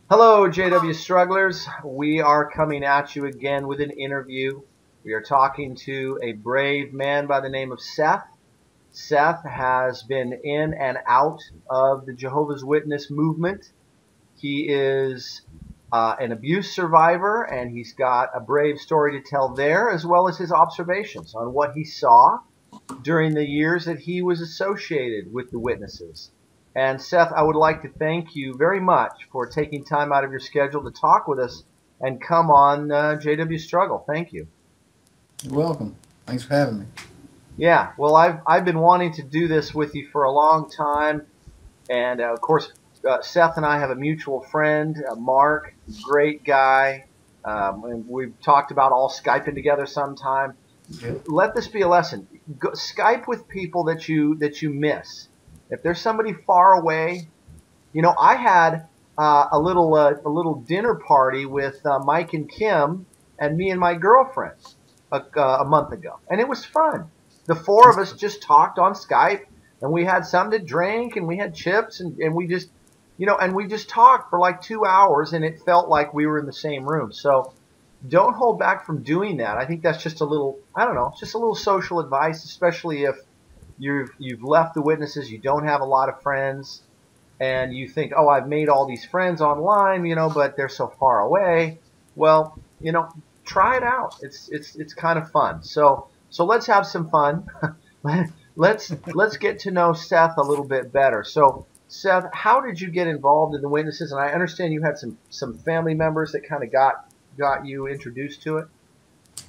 Hello, JW Strugglers. We are coming at you again with an interview. We are talking to a brave man by the name of Seth. Seth has been in and out of the Jehovah's Witness movement. He is an abuse survivor, and he's got a brave story to tell there, as well as his observations on what he saw during the years that he was associated with the witnesses. And Seth, I would like to thank you very much for taking time out of your schedule to talk with us and come on JWStruggle. Thank you. You're welcome. Thanks for having me. Yeah, well, I've been wanting to do this with you for a long time, and of course, Seth and I have a mutual friend, Mark, great guy. And we've talked about all Skyping together sometime. Yeah. Let this be a lesson. Skype with people that you miss. If there's somebody far away, I had a little dinner party with Mike and Kim and me and my girlfriend a month ago, and it was fun. The four of us just talked on Skype, and we had something to drink, and we had chips, and we just, and we just talked for like 2 hours, and it felt like we were in the same room. So don't hold back from doing that. I think that's just a little, I don't know, just a little social advice, especially if you've left the witnesses, you don't have a lot of friends, and you think, oh, I've made all these friends online, but they're so far away. Well, try it out. It's kind of fun. So let's have some fun. let's get to know Seth a little bit better. So Seth, how did you get involved in the witnesses? And I understand you had some family members that kind of got you introduced to it.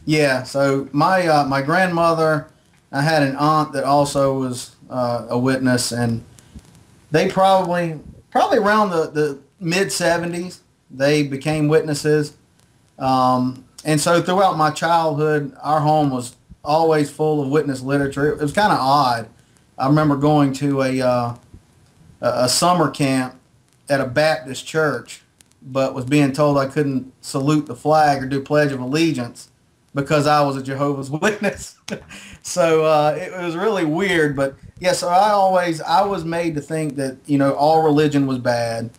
Yeah. So my grandmother, I had an aunt that also was a witness, and they probably around the mid-70s, they became witnesses. And so throughout my childhood, our home was always full of witness literature. It was kind of odd. I remember going to a summer camp at a Baptist church, but was being told I couldn't salute the flag or do Pledge of Allegiance because I was a Jehovah's Witness. So it was really weird. But yeah, so I was made to think that, all religion was bad,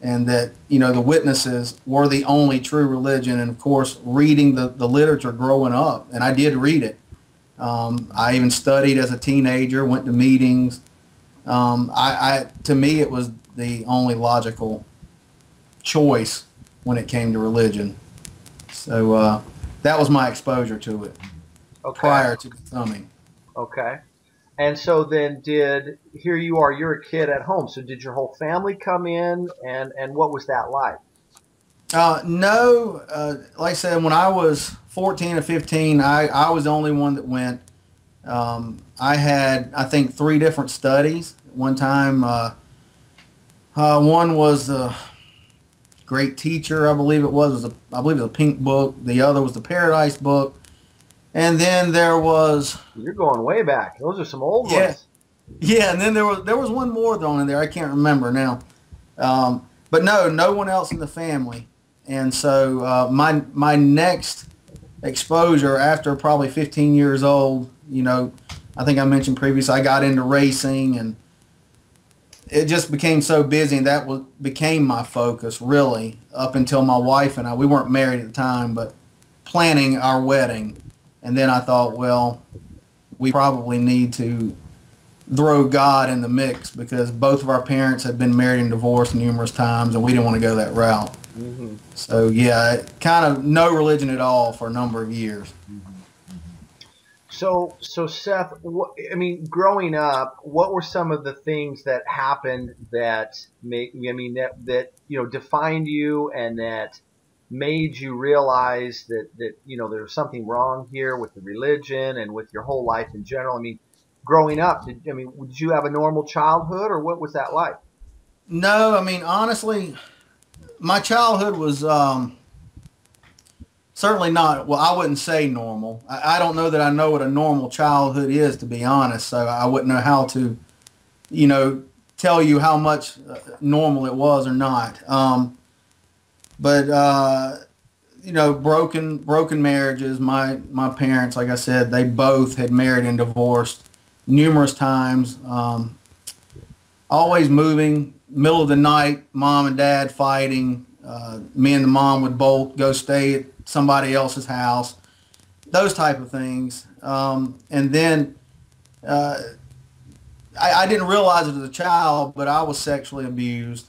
and that, the witnesses were the only true religion. And of course, reading the literature growing up, and I did read it. I even studied as a teenager, went to meetings. To me, it was the only logical choice when it came to religion. So that was my exposure to it. Okay. Prior to becoming. Okay. And so then here you are, you're a kid at home. So did your whole family come in, and what was that like? No, like I said, when I was 14 or 15, I was the only one that went. I had, I think, 3 different studies. One time, one was the Great Teacher, I believe it was. I believe it was a pink book. The other was the Paradise book. And then there was... You're going way back. Those are some old ones. Yeah, and then there was one more thrown in there. I can't remember now. But no one else in the family. And so my next exposure after probably 15 years old, I think I mentioned previously, I got into racing, and it just became so busy, and that became my focus, really, up until my wife and I, we weren't married at the time, but planning our wedding. And then I thought, well, we probably need to throw God in the mix, because both of our parents had been married and divorced numerous times, and we didn't want to go that route. Mm-hmm. So, yeah, kind of no religion at all for a number of years. Mm-hmm. So Seth, growing up, what were some of the things that happened that defined you, and that made you realize that there was something wrong here with the religion and with your whole life in general? Growing up, did you have a normal childhood, or what was that like? No, honestly, my childhood was certainly not, well, I wouldn't say normal. I don't know that I know what a normal childhood is, to be honest, so I wouldn't know how to, tell you how much normal it was or not. But broken marriages. My parents, like I said, they both had married and divorced numerous times. Always moving, middle of the night, mom and dad fighting. Me and the mom would both go stay at somebody else's house, those type of things. And then I didn't realize it as a child, but I was sexually abused.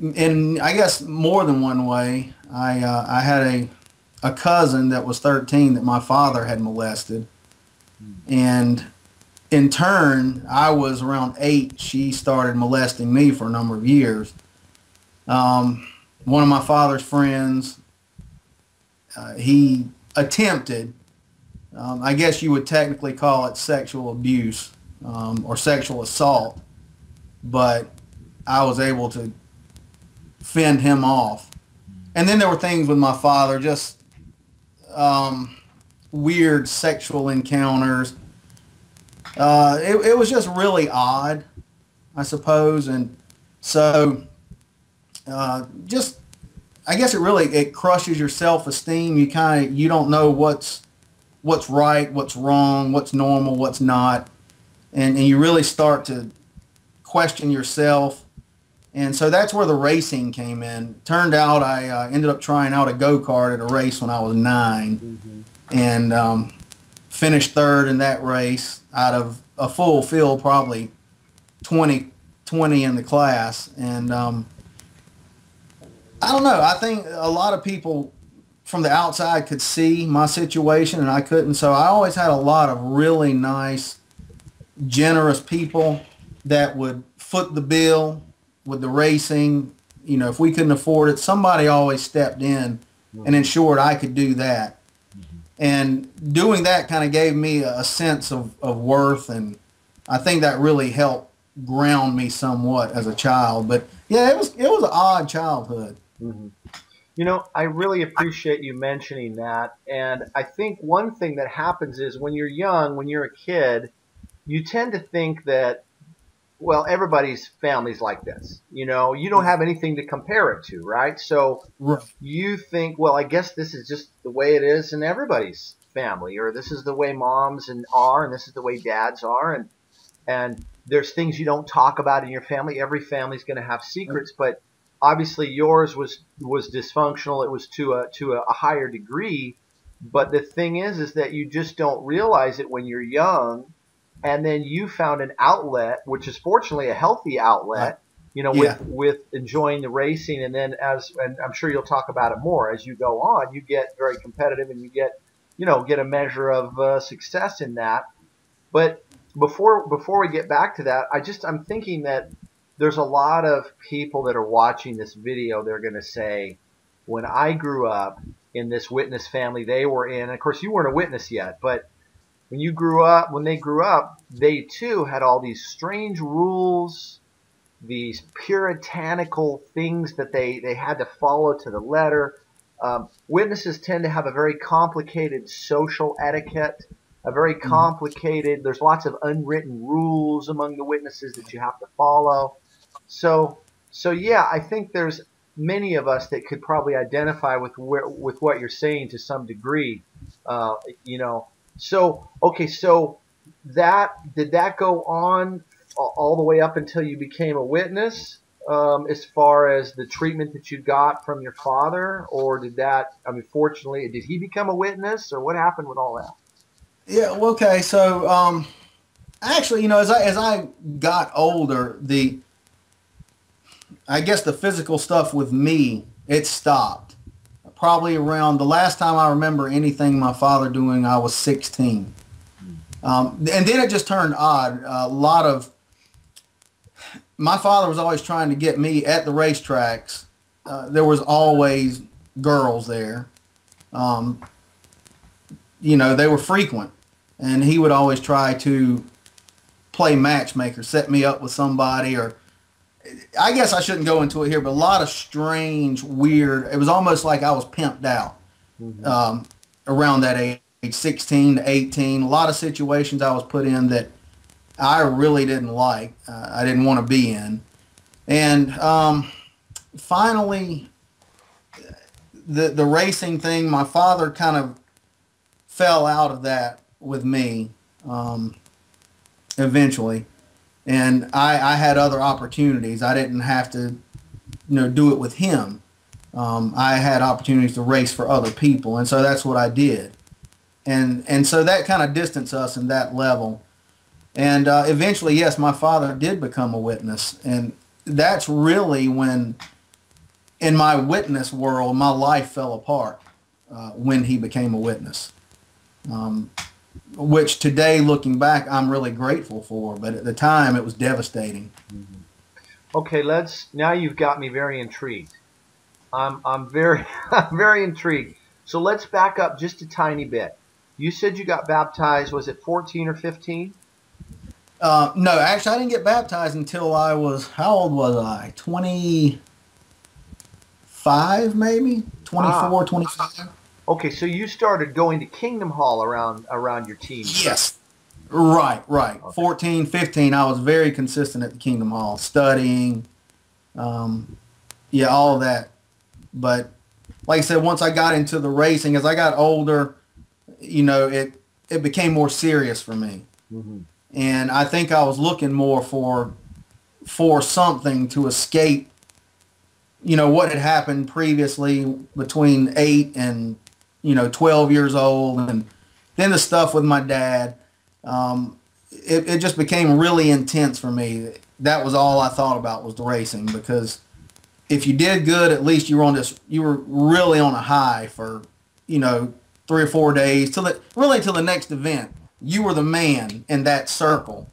In I guess more than one way. I had a cousin that was 13 that my father had molested, and in turn, I was around 8. She started molesting me for a number of years. One of my father's friends, he attempted, I guess you would technically call it sexual abuse or sexual assault, but I was able to fend him off. And then there were things with my father, just weird sexual encounters. It was just really odd, I suppose. And so just, I guess it crushes your self-esteem. You don't know what's right, what's wrong, what's normal, what's not. And you really start to question yourself. And so that's where the racing came in. Turned out I ended up trying out a go-kart at a race when I was 9, and finished third in that race out of a full field, probably 20 in the class. And I don't know. I think a lot of people from the outside could see my situation, and I couldn't. So I always had a lot of really nice, generous people that would foot the bill with the racing. You know, if we couldn't afford it, somebody always stepped in and ensured I could do that. And doing that kind of gave me a sense of worth, and I think that really helped ground me somewhat as a child. But yeah, it was an odd childhood. You know, I really appreciate you mentioning that. And I think one thing that happens is when you're young, when you're a kid, you tend to think that, well, everybody's family's like this. You know, you don't have anything to compare it to, right? So you think, well, I guess this is just the way it is in everybody's family, or this is the way moms and this is the way dads are, and there's things you don't talk about in your family. Every family's going to have secrets, but obviously yours was dysfunctional. It was to a higher degree. But the thing is that you just don't realize it when you're young. And then you found an outlet, which is fortunately a healthy outlet, you know, with enjoying the racing. And then and I'm sure you'll talk about it more as you go on, you get very competitive and you get a measure of success in that. But before we get back to that, I'm thinking that there's a lot of people that are watching this video. They're going to say, when I grew up in this witness family they were in, and of course you weren't a witness yet, but when they grew up, they too had all these strange rules, these puritanical things that they had to follow to the letter. Witnesses tend to have a very complicated social etiquette, there's lots of unwritten rules among the witnesses that you have to follow. So yeah, I think there's many of us that could probably identify with what you're saying to some degree, So, okay, so did that go on all the way up until you became a witness, as far as the treatment that you got from your father? Or fortunately, did he become a witness, or what happened with all that? Yeah, well, okay, so actually, as I got older, I guess the physical stuff with me, it stopped. Probably around the last time I remember anything my father doing, I was 16. And then it just turned odd. My father was always trying to get me at the racetracks. There was always girls there. They were frequent. And he would always try to play matchmaker, set me up with somebody, or I guess I shouldn't go into it here, but a lot of strange, weird, it was almost like I was pimped out around that age, 16 to 18. A lot of situations I was put in that I really didn't like. I didn't want to be in. And finally, the racing thing, my father kind of fell out of that with me eventually. And I had other opportunities. I didn't have to do it with him. I had opportunities to race for other people, and so that's what I did. And so that kind of distanced us in that level. And eventually, yes, my father did become a witness, and that's really when, in my witness world, my life fell apart when he became a witness, which today, looking back, I'm really grateful for. But at the time, it was devastating. Okay, now you've got me very intrigued. I'm very I'm very intrigued. So let's back up just a tiny bit. You said you got baptized, was it 14 or 15? No, actually, I didn't get baptized until I was, how old was I? 25, maybe? 24, 25. Okay, so you started going to Kingdom Hall around your teen. Yes. Right. Okay. 14, 15, I was very consistent at the Kingdom Hall, studying, all of that. But like I said, once I got into the racing, as I got older, it became more serious for me. Mm-hmm. And I think I was looking more for something to escape, what had happened previously between 8 and, 12 years old. And then the stuff with my dad, it just became really intense for me. That was all I thought about, was the racing, because if you did good, at least you were really on a high for, 3 or 4 days till the next event. You were the man in that circle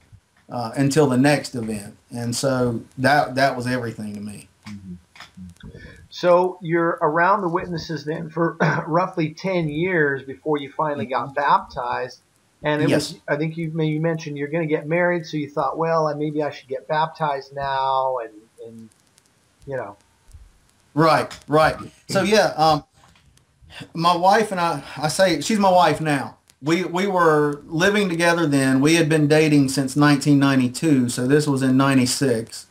until the next event, and so that was everything to me. So you're around the witnesses then for roughly 10 years before you finally got baptized, and it was, I think you mentioned you're going to get married, so you thought, well, maybe I should get baptized now, and Right. So my wife and I say she's my wife now. We were living together then. We had been dating since 1992, so this was in 96.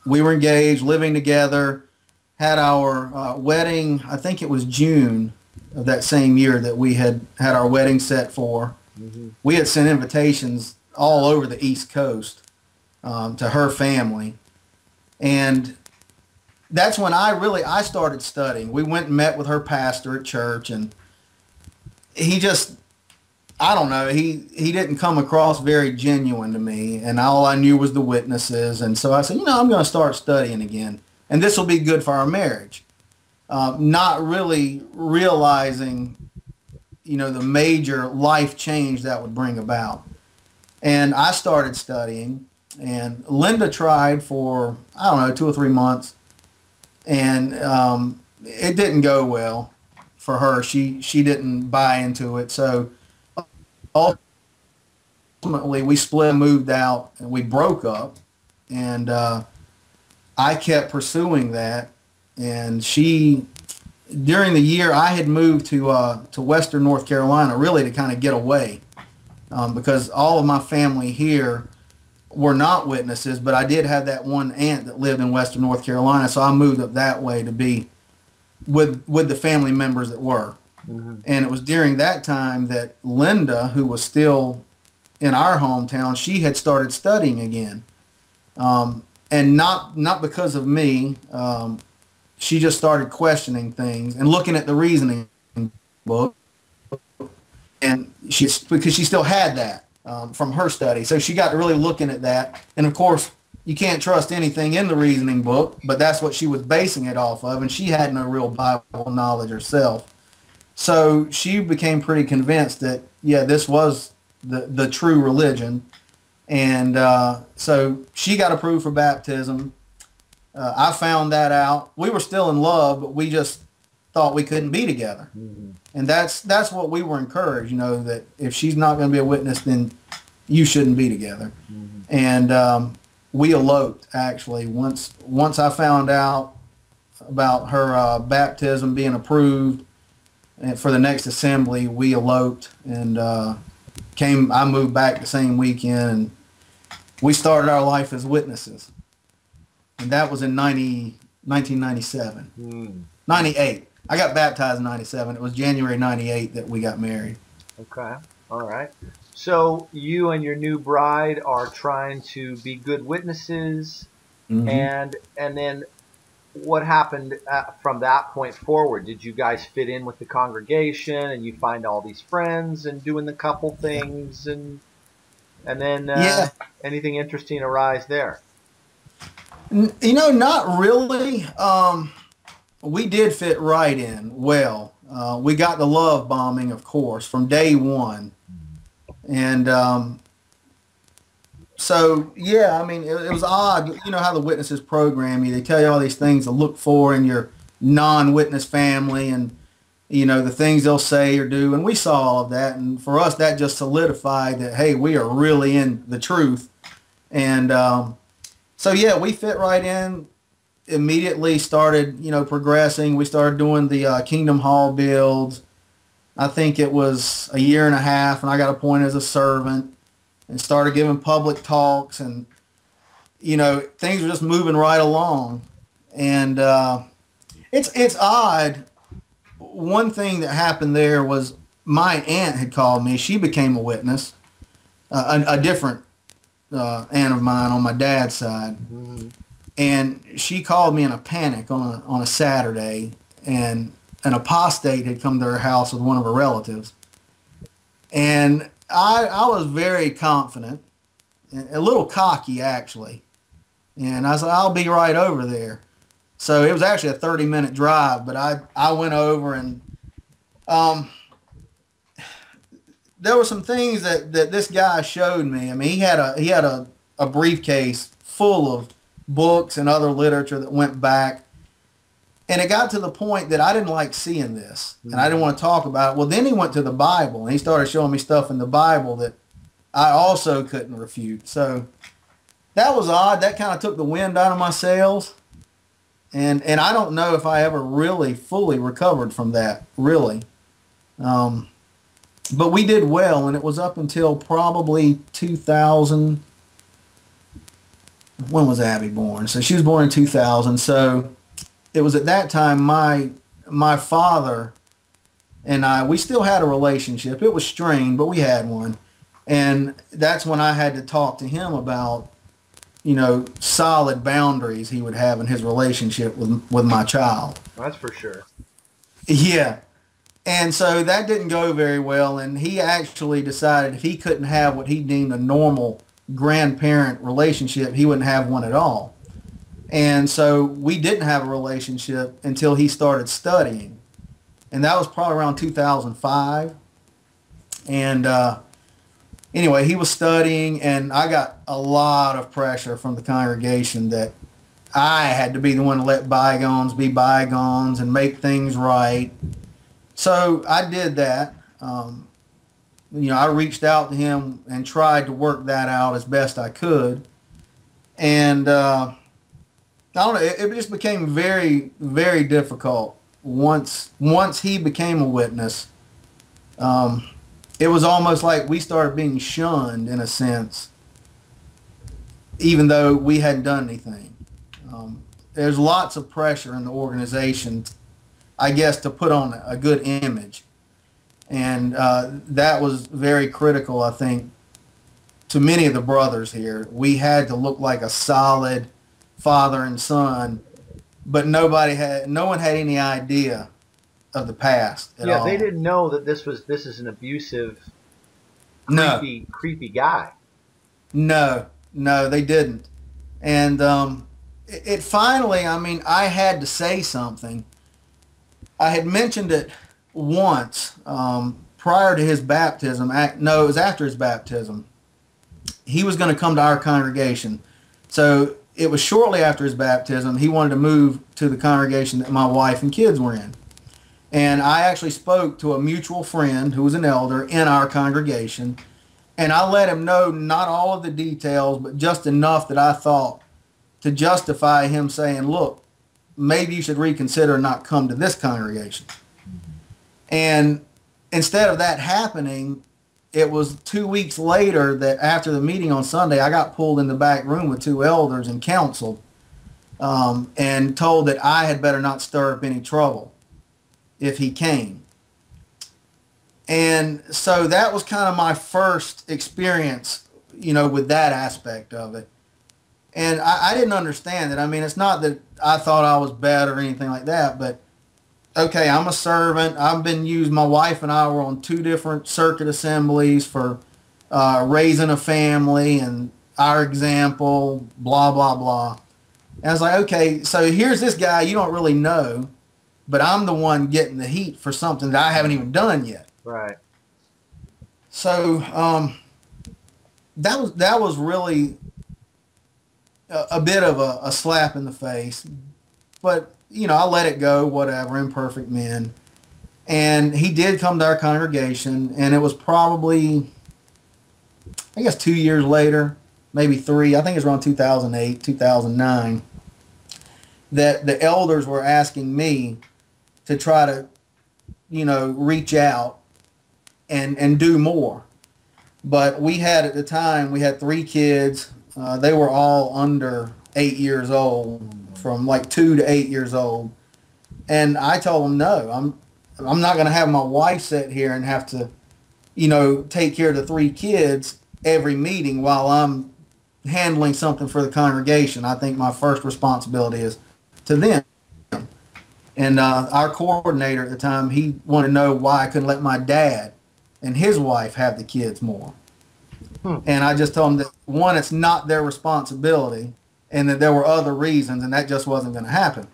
We were engaged, living together, had our wedding, I think it was June of that same year that we had our wedding set for. Mm-hmm. We had sent invitations all over the East Coast to her family. And that's when I started studying. We went and met with her pastor at church, and he just, I don't know, he didn't come across very genuine to me, and all I knew was the witnesses. And so I said, I'm going to start studying again, and this will be good for our marriage. Not really realizing, the major life change that would bring about. And I started studying, and Linda tried for, 2 or 3 months. And it didn't go well for her. She didn't buy into it. So ultimately, we split, moved out, and we broke up. And I kept pursuing that. And during the year, I had moved to Western North Carolina, really to kind of get away, because all of my family here were not witnesses, but I did have that one aunt that lived in Western North Carolina, so I moved up that way to be with the family members that were. Mm-hmm. And it was during that time that Linda, who was still in our hometown, she had started studying again, and not because of me. She just started questioning things and looking at the reasoning book, and because she still had that. From her study. So she got to really looking at that. And of course, you can't trust anything in the reasoning book, but that's what she was basing it off of. And she had no real Bible knowledge herself. So she became pretty convinced that, this was the true religion. And so she got approved for baptism. I found that out. We were still in love, but we just thought we couldn't be together. Mm-hmm. And that's what we were encouraged, that if she's not going to be a witness, then you shouldn't be together. Mm-hmm. And we eloped, actually. Once I found out about her baptism being approved and for the next assembly, we eloped and I moved back the same weekend, and we started our life as witnesses. And that was in 1997. 98. I got baptized in 97. It was January 98 that we got married. Okay. All right. So you and your new bride are trying to be good witnesses. Mm-hmm. And then what happened from that point forward? Did you guys fit in with the congregation and you find all these friends and doing the couple things and then Yeah. anything interesting arise there? Not really. We did fit right in well. We got the love bombing, of course, from day one. And so, yeah, I mean, it was odd. You know how the witnesses program you. They tell you all these things to look for in your non-witness family and, the things they'll say or do. And we saw all of that. And for us, that just solidified that, hey, we are really in the truth. And so, yeah, we fit right in. Immediately started, progressing. We started doing the Kingdom Hall builds. I think it was a year and a half, and I got appointed as a servant and started giving public talks, and things were just moving right along. And it's odd. One thing that happened there was my aunt had called me. She became a witness, a different aunt of mine on my dad's side. Mm-hmm. And she called me in a panic on a Saturday, and an apostate had come to her house with one of her relatives. And I was very confident, a little cocky actually. And I said, I'll be right over there. So it was actually a 30-minute drive, but I went over, and there were some things that this guy showed me. I mean, he had a briefcase full of books and other literature that went back. And it got to the point that I didn't like seeing this, and I didn't want to talk about it. Well, then he went to the Bible, and he started showing me stuff in the Bible that I also couldn't refute. So that was odd. That kind of took the wind out of my sails. And I don't know if I ever really fully recovered from that, really. But we did well, and it was up until probably 2000. When was Abby born? So she was born in 2000. So it was at that time my father and we still had a relationship. It was strained, but we had one. And that's when I had to talk to him about, solid boundaries he would have in his relationship with my child. That's for sure. Yeah. And so that didn't go very well. And he actually decided if he couldn't have what he deemed a normal grandparent relationship, he wouldn't have one at all. And so we didn't have a relationship until he started studying. And that was probably around 2005. And anyway, he was studying, and I got a lot of pressure from the congregation that I had to be the one to let bygones be bygones and make things right. So I did that. I reached out to him and tried to work that out as best I could. And I don't know, it just became very, very difficult once he became a witness. It was almost like we started being shunned in a sense, even though we hadn't done anything. There's lots of pressure in the organization, I guess, to put on a good image. And that was very critical, I think, to many of the brothers here. We had to look like a solid father and son, but no one had any idea of the past at all. They didn't know that this is an abusive, creepy guy. No, they didn't. And it finally, I had to say something. I had mentioned it once prior to his baptism. No, it was after his baptism. He was going to come to our congregation. So it was shortly after his baptism. He wanted to move to the congregation that my wife and kids were in. And I actually spoke to a mutual friend who was an elder in our congregation. And I let him know not all of the details, but just enough that I thought to justify him saying, look, maybe you should reconsider and not come to this congregation. And instead of that happening, it was 2 weeks later that after the meeting on Sunday, I got pulled in the back room with two elders and counseled and told that I had better not stir up any trouble if he came. And so that was kind of my first experience, with that aspect of it. And I didn't understand it. I mean, it's not that I thought I was bad or anything like that, but okay, I'm a servant. I've been used. My wife and I were on 2 different circuit assemblies for raising a family and our example, blah, blah, blah. And I was like, okay, so here's this guy you don't really know, but I'm the one getting the heat for something that I haven't even done yet. Right. So that was really a bit of a slap in the face. But, I let it go, whatever, imperfect men. And he did come to our congregation, and it was probably, I guess, 2 years later, maybe 3, I think it was around 2008, 2009, that the elders were asking me to try to, reach out and do more. But we had, at the time, we had 3 kids. They were all under 8 years old, from like 2 to 8 years old. And I told them, no, I'm not going to have my wife sit here and have to, take care of the 3 kids every meeting while I'm handling something for the congregation. I think my first responsibility is to them. And our coordinator at the time, he wanted to know why I couldn't let my dad and his wife have the kids more. And I just told him that, one, it's not their responsibility, and that there were other reasons, and that just wasn't going to happen.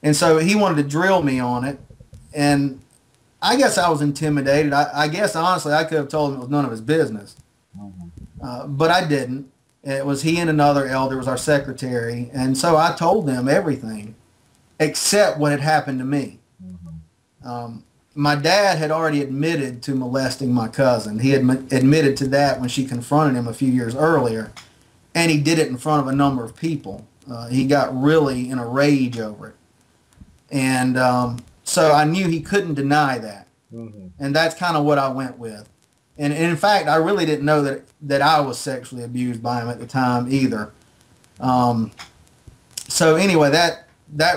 And so he wanted to drill me on it, and I guess I was intimidated. I guess, honestly, I could have told him it was none of his business. But I didn't. It was he and another elder, was our secretary, and so I told them everything except what had happened to me. My dad had already admitted to molesting my cousin. He had admitted to that when she confronted him a few years earlier, and he did it in front of a number of people. He got really in a rage over it. And so I knew he couldn't deny that. And that's kind of what I went with. And in fact, I really didn't know that I was sexually abused by him at the time either. So anyway, that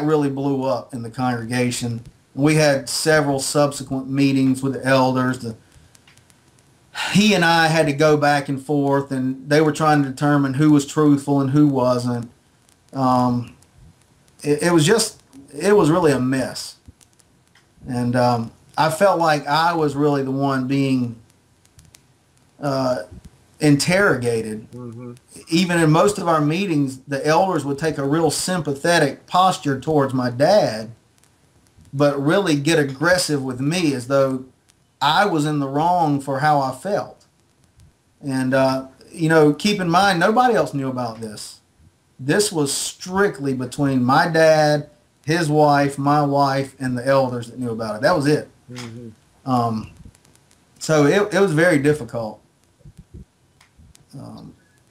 really blew up in the congregation. We had several subsequent meetings with the elders. He and I had to go back and forth, and they were trying to determine who was truthful and who wasn't. It was really a mess. And I felt like I was really the one being interrogated. Even in most of our meetings, the elders would take a real sympathetic posture towards my dad, but really get aggressive with me as though I was in the wrong for how I felt. And, keep in mind, nobody else knew about this. This was strictly between my dad, his wife, my wife, and the elders that knew about it. That was it. So it was very difficult.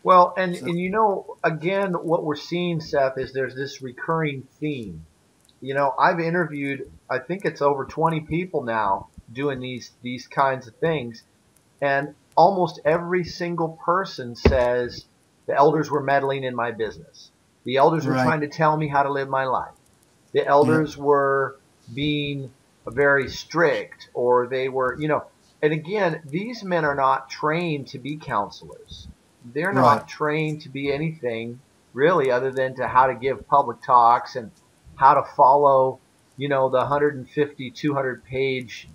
Well, and again, what we're seeing, Seth, is there's this recurring theme. I've interviewed, I think it's over 20 people now doing these kinds of things, and almost every single person says the elders were meddling in my business. The elders were trying to tell me how to live my life. The elders were being very strict, or they were, and again, these men are not trained to be counselors. They're not trained to be anything really other than to how to give public talks and how to follow, the 150, 200 page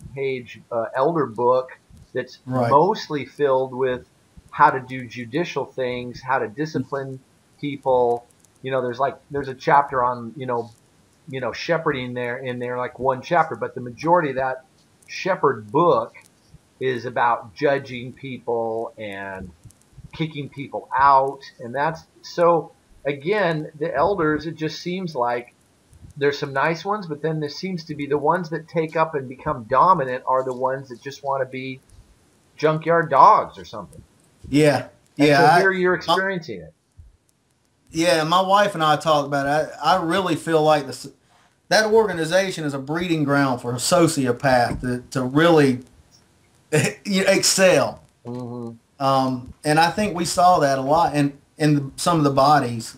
elder book that's mostly filled with how to do judicial things, how to discipline people. There's a chapter on, shepherding in there, like one chapter, but the majority of that shepherd book is about judging people and kicking people out. And that's so, again, the elders, it just seems like there's some nice ones, but then there seems to be the ones that take up and become dominant are the ones that just want to be junkyard dogs or something. Yeah. And so here you're experiencing it. Yeah, my wife and I talked about it. I really feel like that organization is a breeding ground for a sociopath to really excel. And I think we saw that a lot in some of the bodies.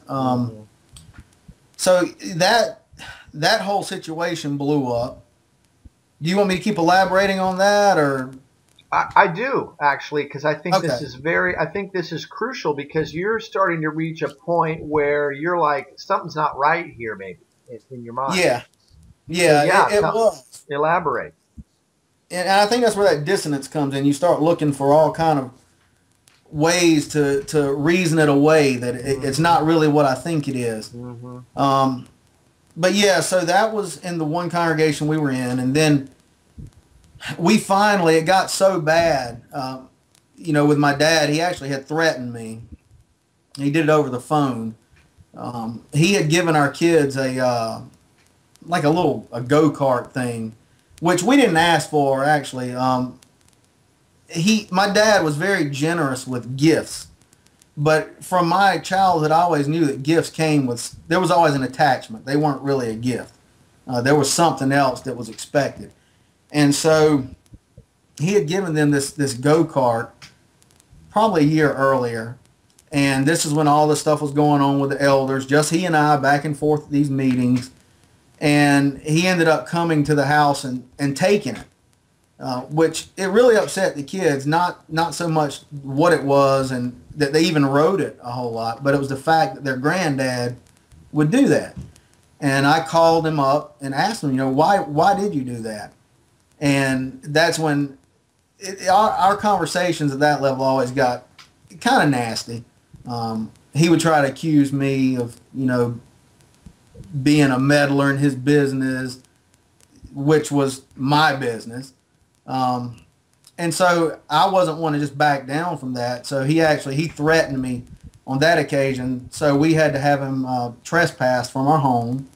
So that whole situation blew up. Do you want me to keep elaborating on that, or? I do actually, because I think Okay. I think this is crucial because you're starting to reach a point where you're like, something's not right here, maybe in your mind. Yeah. So Yeah, yeah, it was. elaborate. And I think that's where that dissonance comes in. You start looking for all kind of ways to reason it away that it's Hmm. not really what I think it is. Hmm. Um, but yeah, so that was in the one congregation we were in, and then we finally, it got so bad, with my dad. He actually had threatened me. He did it over the phone. He had given our kids like a go-kart thing, which we didn't ask for actually. My dad was very generous with gifts, but from my childhood, I always knew that gifts there was always an attachment. They weren't really a gift. There was something else that was expected. And so he had given them this go-kart probably a year earlier. And this is when all this stuff was going on with the elders, just he and I back and forth at these meetings. And he ended up coming to the house and taking it, which it really upset the kids. Not so much what it was and that they even wrote it a whole lot, but it was the fact that their granddad would do that. And I called him up and asked him, why did you do that? And that's when our conversations at that level always got kind of nasty. He would try to accuse me of, being a meddler in his business, which was my business. And so I wasn't one to just back down from that. So he threatened me on that occasion. So we had to have him trespassed from our home.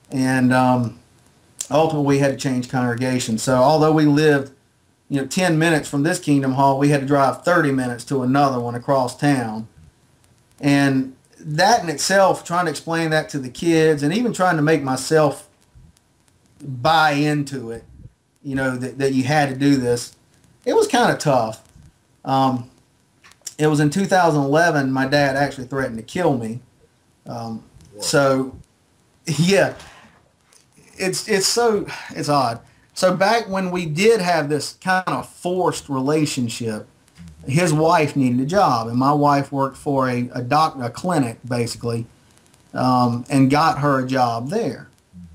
And ultimately we had to change congregation. So although we lived 10 minutes from this Kingdom Hall, we had to drive 30 minutes to another one across town. And that in itself, trying to explain that to the kids and even trying to make myself buy into it, that you had to do this, it was kind of tough. It was in 2011, my dad actually threatened to kill me. So, yeah, it's odd. So back when we did have this kind of forced relationship, his wife needed a job, and my wife worked for a clinic, basically, and got her a job there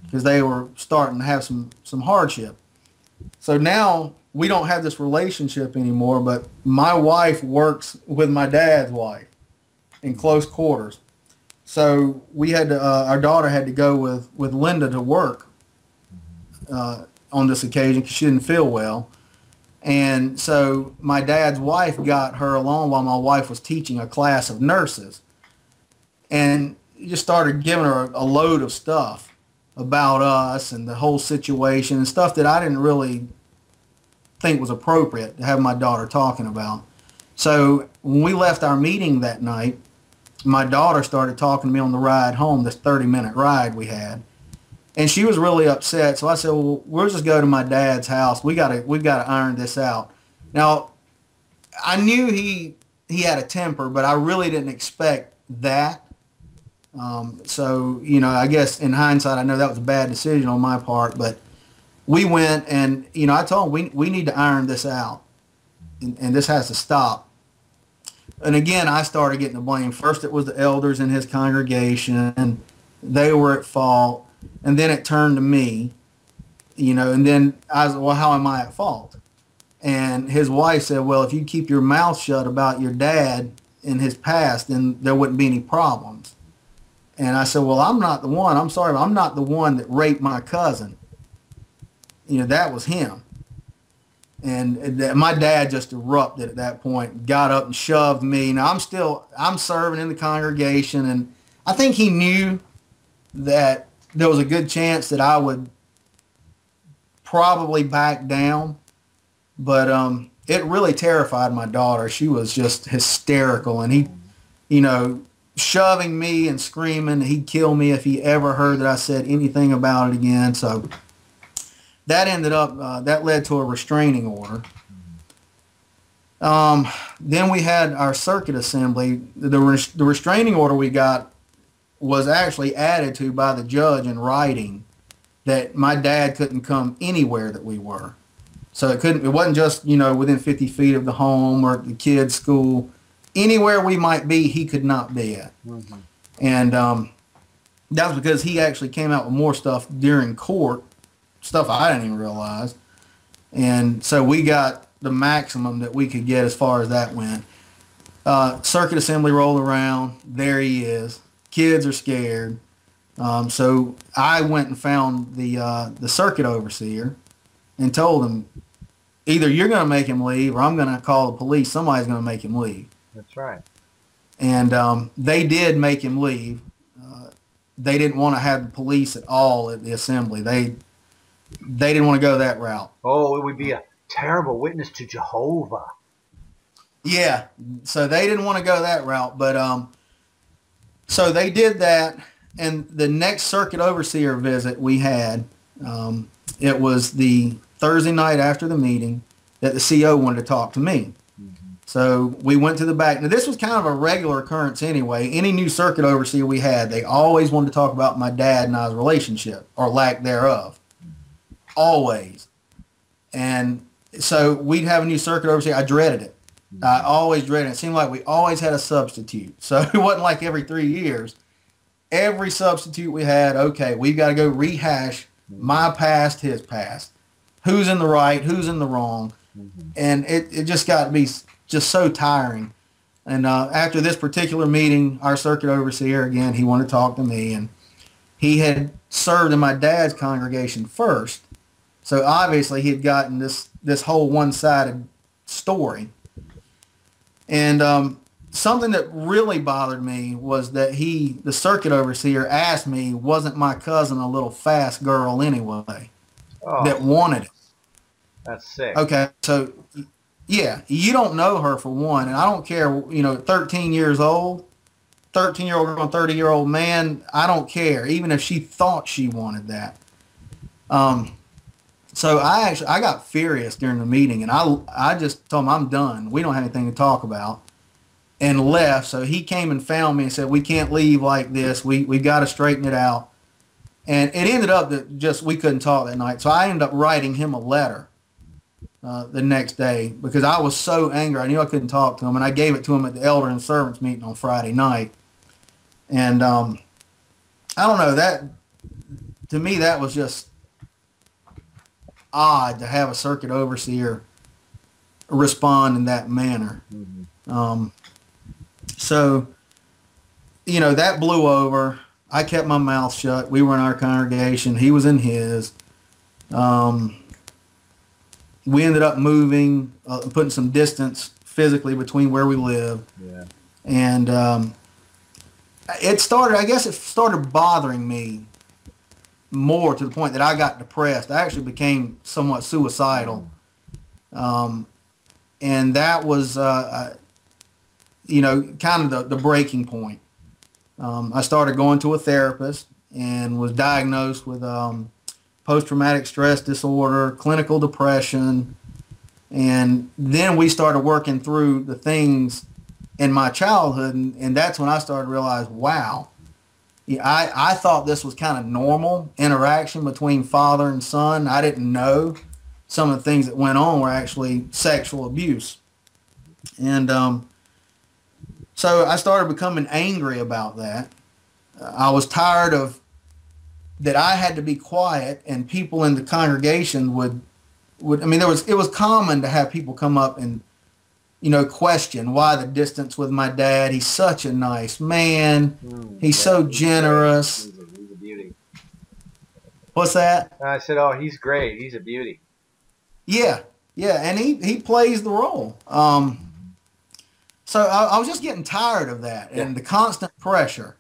because they were starting to have some hardship. So now we don't have this relationship anymore, but my wife works with my dad's wife in close quarters. So we had to, our daughter had to go with Linda to work on this occasion because she didn't feel well. And so my dad's wife got her along while my wife was teaching a class of nurses. And just started giving her a load of stuff about us and the whole situation and stuff that I didn't really think was appropriate to have my daughter talking about. So when we left our meeting that night, my daughter started talking to me on the ride home, this 30-minute ride we had. And she was really upset. So I said, well, we'll just go to my dad's house. We've got to iron this out. Now, I knew he had a temper, but I really didn't expect that. So, I guess in hindsight, I know that was a bad decision on my part, but we went and, I told him we need to iron this out and this has to stop. And again, I started getting the blame. First, it was the elders in his congregation, and they were at fault. And then it turned to me, and then I was, well, how am I at fault? And his wife said, well, if you keep your mouth shut about your dad in his past, then there wouldn't be any problems. And I said, well, I'm not the one. I'm sorry, but I'm not the one that raped my cousin. That was him. And my dad just erupted at that point, got up and shoved me. Now, I'm serving in the congregation, and I think he knew that there was a good chance that I would probably back down, but it really terrified my daughter. She was just hysterical, and he, shoving me and screaming he'd kill me if he ever heard that I said anything about it again. So that ended up, that led to a restraining order. Then we had our circuit assembly. The restraining order we got was actually added to by the judge in writing that my dad couldn't come anywhere that we were. So it wasn't just, within 50 feet of the home or the kids' school. Anywhere we might be, he could not be at. Mm-hmm. And that was because he actually came out with more stuff during court, stuff I didn't even realize. And so we got the maximum that we could get as far as that went. Circuit assembly rolled around. There he is. Kids are scared. So I went and found the circuit overseer and told him, either you're going to make him leave or I'm going to call the police. Somebody's going to make him leave. That's right. And they did make him leave. They didn't want to have the police at all at the assembly. They didn't want to go that route. Oh, it would be a terrible witness to Jehovah. Yeah, so they didn't want to go that route. But so they did that. And the next circuit overseer visit we had, it was the Thursday night after the meeting that the CO wanted to talk to me. So we went to the back. Now, this was kind of a regular occurrence anyway. Any new circuit overseer we had, they always wanted to talk about my dad and I's relationship, or lack thereof. Always. And so we'd have a new circuit overseer. I dreaded it. I always dreaded it. It seemed like we always had a substitute. So it wasn't like every 3 years. Every substitute we had, okay, we've got to go rehash my past, his past. Who's in the right, who's in the wrong. And it just got to be just so tiring. And after this particular meeting, our circuit overseer, again, he wanted to talk to me. And he had served in my dad's congregation first. So obviously he had gotten this whole one-sided story. And something that really bothered me was that the circuit overseer, asked me, wasn't my cousin a little fast girl anyway that wanted it? That's sick. Okay, so yeah, you don't know her for one, and I don't care, 13 years old, 13-year-old girl and 30-year-old man, I don't care, even if she thought she wanted that. So I got furious during the meeting, and I just told him, I'm done. We don't have anything to talk about, and left. So he came and found me and said, we can't leave like this. We've got to straighten it out. And it ended up that we couldn't talk that night. So I ended up writing him a letter the next day because I was so angry. I knew I couldn't talk to him, and I gave it to him at the elder and servants meeting on Friday night. And I don't know, that to me that was just odd to have a circuit overseer respond in that manner. So that blew over. I kept my mouth shut. We were in our congregation. He was in his. We ended up moving, putting some distance physically between where we lived. Yeah. And it started bothering me more to the point that I got depressed. I actually became somewhat suicidal. And that was, kind of the breaking point. I started going to a therapist and was diagnosed with post-traumatic stress disorder, clinical depression, and then we started working through the things in my childhood, and that's when I started to realize, wow, I thought this was kind of normal interaction between father and son. I didn't know some of the things that went on were actually sexual abuse. And so I started becoming angry about that. I was tired of that I had to be quiet, and people in the congregation would it was common to have people come up and, question why the distance with my dad. He's such a nice man. He's so generous. He's a beauty. What's that? I said, oh, he's great. He's a beauty. Yeah. And he plays the role. So I was just getting tired of that and the constant pressure.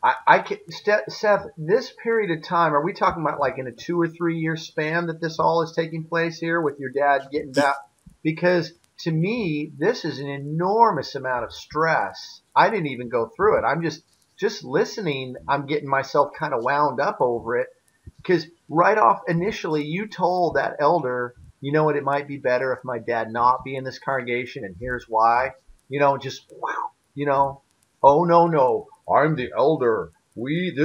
Seth, this period of time, are we talking about like in a 2 or 3 year span that this all is taking place here with your dad getting back? Because to me, this is an enormous amount of stress. I didn't even go through it. I'm just listening. I'm getting myself kind of wound up over it because right off initially you told that elder, you know what, it might be better if my dad not be in this congregation, and here's why. Oh, no, I'm the elder. And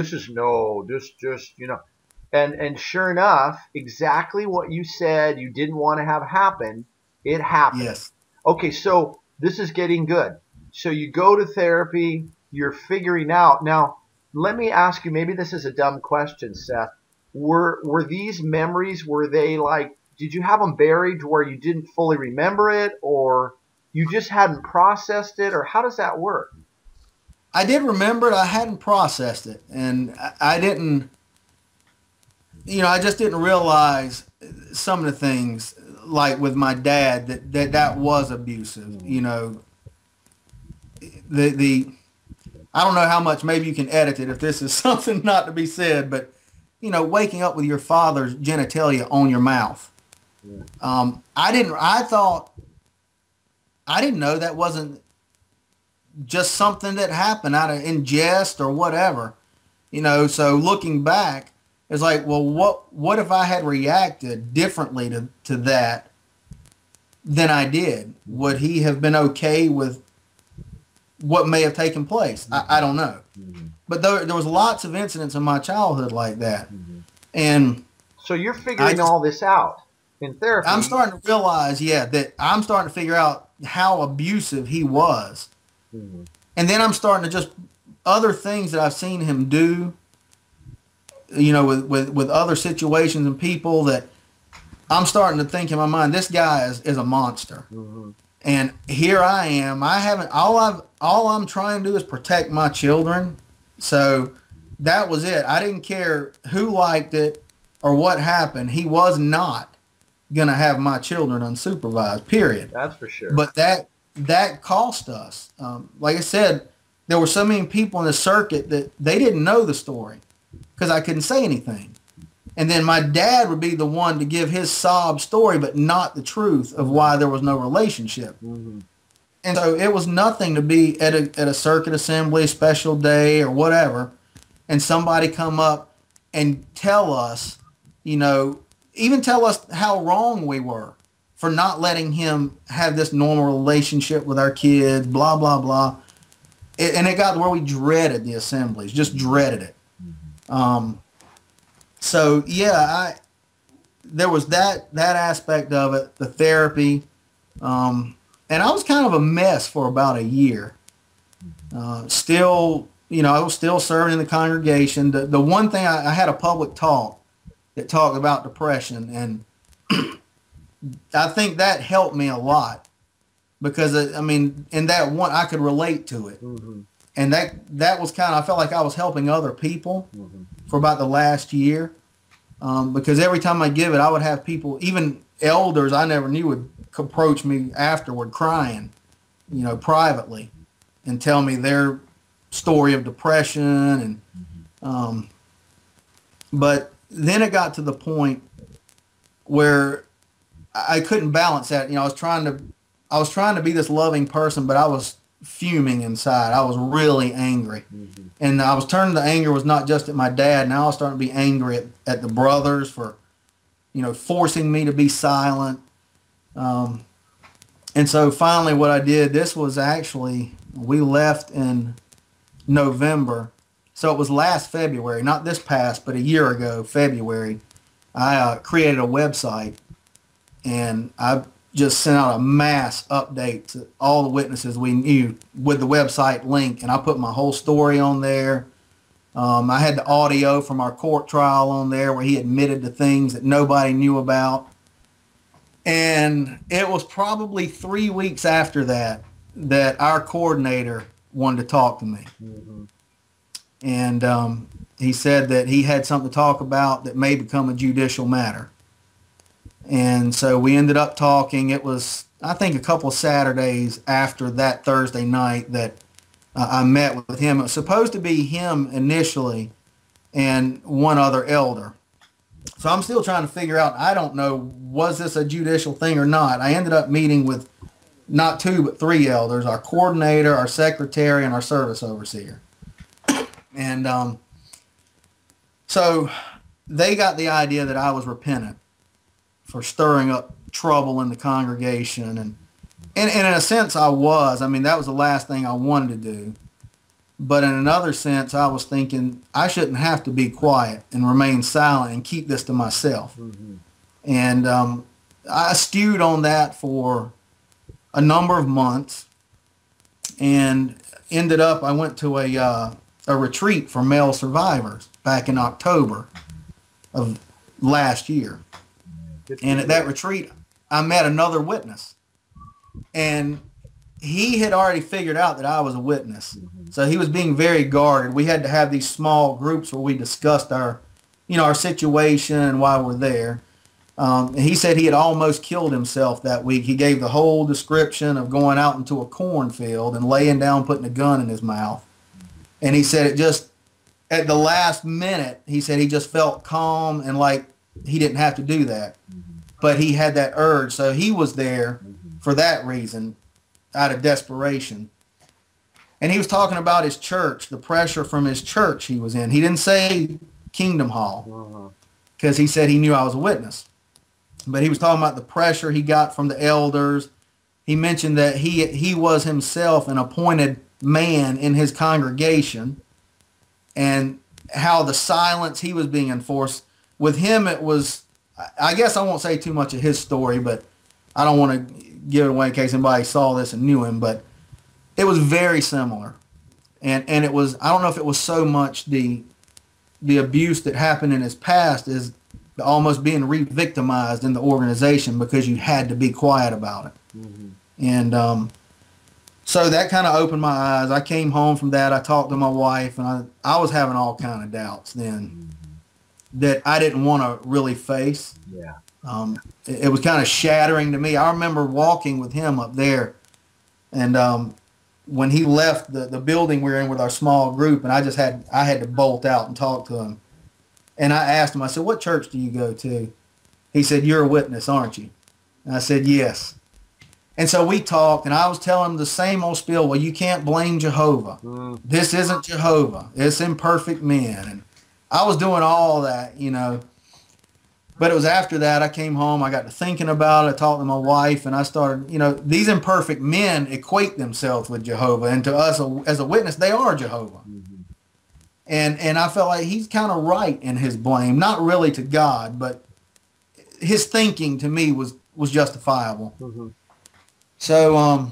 And sure enough, exactly what you said you didn't want to have happen, it happened. Yes. Okay, so this is getting good. So you go to therapy, you're figuring out. Now, let me ask you, maybe this is a dumb question, Seth. Were these memories, were they like, did you have them buried to where you didn't fully remember it, or you just hadn't processed it, or how does that work? I did remember it. I hadn't processed it, and I didn't, I just didn't realize some of the things, like with my dad, that was abusive. The I don't know how much, maybe you can edit it if this is something not to be said, but waking up with your father's genitalia on your mouth. I didn't know that wasn't just something that happened out of ingest or whatever. So looking back, it's like, well, what if I had reacted differently to that than I did? Would he have been okay with what may have taken place? I don't know. But there was lots of incidents in my childhood like that. And so you're figuring all this out in therapy. I'm starting to realize, that I'm starting to figure out how abusive he was. And then I'm starting to just, other things that I've seen him do, with other situations and people, that I'm starting to think in my mind, this guy is a monster. And here I am. All I'm trying to do is protect my children. So that was it. I didn't care who liked it or what happened. He was not going to have my children unsupervised, period. That's for sure. But that cost us. Like I said, there were so many people in the circuit that they didn't know the story because I couldn't say anything. And then my dad would be the one to give his sob story, but not the truth of why there was no relationship. And so it was nothing to be at a circuit assembly, special day or whatever, and somebody come up and tell us, even tell us how wrong we were for not letting him have this normal relationship with our kids, blah, blah, blah. And it got to where we dreaded the assemblies, just dreaded it. So there was that aspect of it, the therapy, and I was kind of a mess for about a year. Still, I was still serving in the congregation. The one thing, I had a public talk that talked about depression, and I think that helped me a lot because, in that one, I could relate to it. And that was kind of, I felt like I was helping other people for about the last year. Because every time I give it, I would have people, even elders I never knew, would approach me afterward crying, privately, and tell me their story of depression. And but then it got to the point where I couldn't balance that. I was trying to be this loving person, but I was fuming inside. I was really angry. And I was turning, the anger was not just at my dad. Now I was starting to be angry at the brothers for, forcing me to be silent. And so finally what I did, this was actually, we left in November. So it was last February, not this past, but a year ago, February, I created a website, and I just sent out a mass update to all the witnesses we knew with the website link, and I put my whole story on there. I had the audio from our court trial on there where he admitted to things that nobody knew about. And it was probably 3 weeks after that our coordinator wanted to talk to me. And he said that he had something to talk about that may become a judicial matter. And so we ended up talking. It was, I think, a couple of Saturdays after that Thursday night that I met with him. It was supposed to be him initially and one other elder. So I'm still trying to figure out, I don't know, was this a judicial thing or not? I ended up meeting with not 2 but 3 elders, our coordinator, our secretary, and our service overseer. And so they got the idea that I was repentant for stirring up trouble in the congregation. And in a sense, I was. That was the last thing I wanted to do. But in another sense, I was thinking I shouldn't have to be quiet and remain silent and keep this to myself. And I stewed on that for a number of months, and ended up, I went to a retreat for male survivors back in October of last year. And at that retreat, I met another witness. And he had already figured out that I was a witness. So he was being very guarded. We had to have these small groups where we discussed our situation and why we're there. And he said he had almost killed himself that week. He gave the whole description of going out into a cornfield and laying down, putting a gun in his mouth. And he said it just, at the last minute, he said he just felt calm and like he didn't have to do that. But he had that urge. So he was there for that reason, out of desperation. And he was talking about his church, the pressure from his church he was in. He didn't say Kingdom Hall because he said he knew I was a witness. But he was talking about the pressure he got from the elders. He mentioned that he was himself an appointed man in his congregation, and how the silence he was being enforced. With him, it was, I guess I won't say too much of his story, but I don't want to give it away in case anybody saw this and knew him, but it was very similar. And it was, I don't know if it was so much the abuse that happened in his past as almost being re-victimized in the organization because you had to be quiet about it. And so that kind of opened my eyes. I came home from that. I talked to my wife, and I was having all kind of doubts then that I didn't want to really face. It was kind of shattering to me. I remember walking with him up there, and when he left the building we were in with our small group, and I had to bolt out and talk to him. And I asked him, I said, "What church do you go to?" He said, "You're a witness, aren't you?" And I said, "Yes." And so we talked, and I was telling him the same old spiel. Well, you can't blame Jehovah. This isn't Jehovah. It's imperfect men. And I was doing all that, But it was after that I came home. I got to thinking about it. I talked to my wife, and I started, these imperfect men equate themselves with Jehovah. And to us as a witness, they are Jehovah. And I felt like he's kind of right in his blame. Not really to God, but his thinking to me was justifiable. So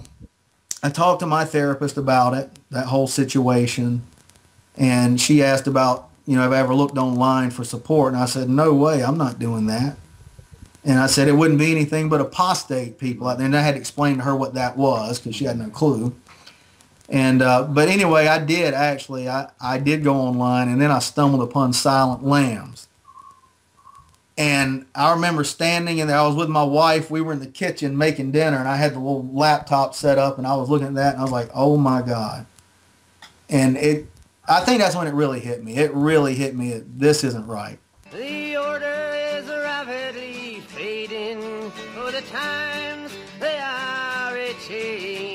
I talked to my therapist about it, that whole situation. And she asked about, have I ever looked online for support? And I said, no way, I'm not doing that. And I said it wouldn't be anything but apostate people out there. And I had to explain to her what that was because she had no clue. And but anyway, I did actually. I did go online, and then I stumbled upon Silent Lambs. And I remember standing in there. I was with my wife. We were in the kitchen making dinner, and I had the little laptop set up, and I was looking at that, and I was like, oh, my God. And I think that's when it really hit me. It really hit me. This isn't right. The order is rapidly fading, for the times they are a-changing.